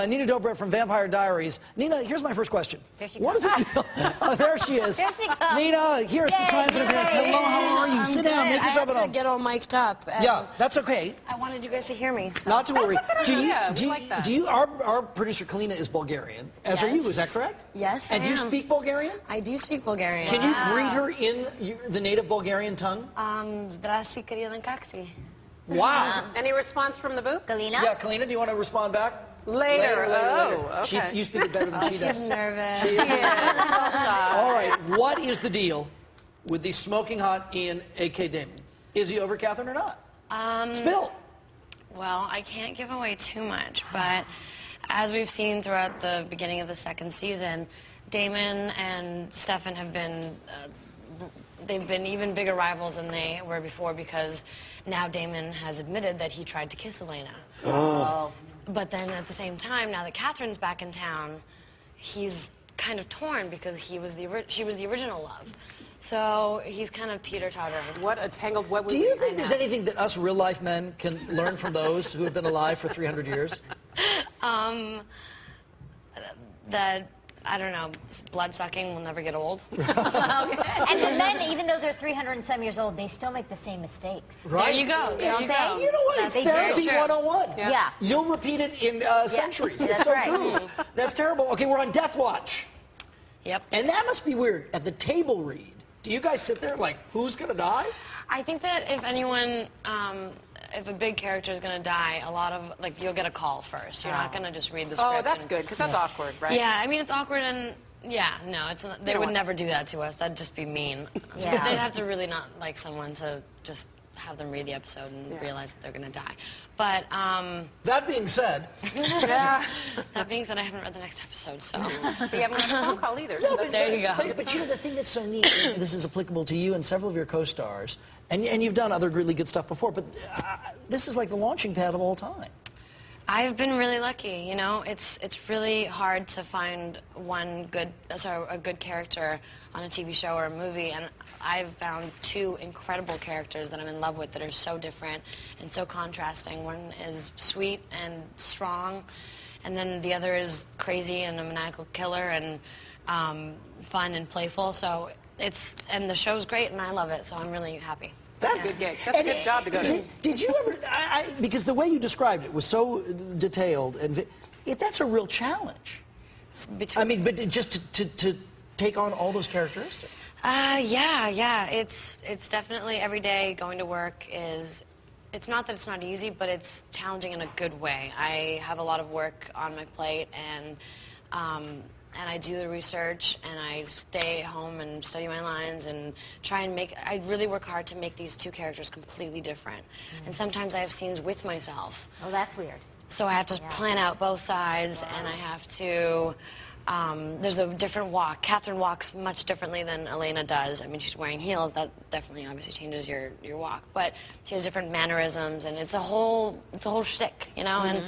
Nina Dobrev from Vampire Diaries. Nina, here's my first question. There she What comes. is it? Oh, there she is. There she comes. Nina, here, it's a triumphant appearance. Hello, how are you? I'm Sit good. down, make yourself I at had home. to get all mic'd up. Yeah, that's okay. I wanted you guys to hear me. So. Not to worry. Our producer Kalina is Bulgarian, as are you, is that correct? Yes, And I do you am. speak Bulgarian? I do speak Bulgarian. Can you greet her in the native Bulgarian tongue? Zdrasty, Karina, Kaksi. Wow. Any response from the booth? Kalina? Yeah, Kalina, do you want to respond back? Later. Oh, okay. You speak it better than she does. She's nervous. She is. She is. Little shy. All right, what is the deal with the smoking hot Ian, A.K. Damon? Is he over Catherine or not? Spill. Well, I can't give away too much, but as we've seen throughout the beginning of the second season, Damon and Stefan have been, they've been even bigger rivals than they were before, because now Damon has admitted that he tried to kiss Elena. Oh. But then at the same time, now that Catherine's back in town, he's kind of torn because she was the original love. So he's kind of teeter-tottering. What a tangled web. Do you think there's anything that us real-life men can learn from those who have been alive for 300 years? That, I don't know, blood-sucking will never get old. And the men, even though they're 300 and some years old, they still make the same mistakes. Right? There you go. There you go. You know what? It's That's therapy very true. 101. Yeah. You'll repeat it in centuries. It's That's so right. true. That's terrible. Okay, we're on Death Watch. Yep. And that must be weird. At the table read, do you guys sit there like, who's going to die? I think that if anyone, if a big character is going to die, a lot of, like, you'll get a call first. You're not going to just read the script. Oh, that's good, because that's awkward, right? Yeah, I mean, it's awkward and, yeah, no, it's not, they would never do that to us. That'd just be mean. Yeah. They'd have to really not like someone to just have them read the episode and realize that they're going to die. But, That being said, that being said, I haven't read the next episode, so. But you haven't got a phone call either. So that's there you go. But you know, the thing that's so neat, and this is applicable to you and several of your co-stars, and you've done other really good stuff before, but this is like the launching pad of all time. I've been really lucky, you know. It's really hard to find a good character on a TV show or a movie, and I've found two incredible characters that I'm in love with that are so different and so contrasting. One is sweet and strong, and then the other is crazy and a maniacal killer and fun and playful. So and the show's great, and I love it, so I'm really happy. That's a good gig. That's a good job to go to. Did you ever, because the way you described it was so detailed, and that's a real challenge. I mean, but just to take on all those characteristics. Yeah. It's definitely every day going to work is, it's not that it's not easy, but it's challenging in a good way. I have a lot of work on my plate, and I do the research, and I stay at home and study my lines and try and I really work hard to make these two characters completely different. And sometimes I have scenes with myself. Oh, that's weird. So I have to plan out both sides, and I have to, there's a different walk. Catherine walks much differently than Elena does. I mean, she's wearing heels. That definitely obviously changes your walk. But she has different mannerisms, and it's a whole shtick, you know? And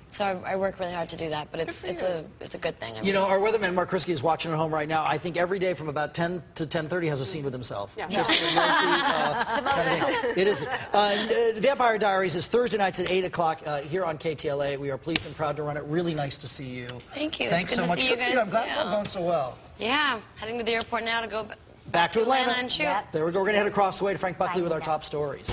so I work really hard to do that, but it's a good thing. You know, our weatherman Mark Krisky is watching at home right now. I think every day from about 10 to 10:30 has a scene with himself. Yeah. Just kind of thing. It is. Vampire Diaries is Thursday nights at 8 o'clock here on KTLA. We are pleased and proud to run it. Really nice to see you. Thank you. Thanks It's good so to much. see you Good for you. I'm guys. glad it's all going so well. Yeah, heading to the airport now to go Back to Atlanta. and shoot. Yep. There we go. We're going to head across the way to Frank Buckley Bye, with our Nina. top stories.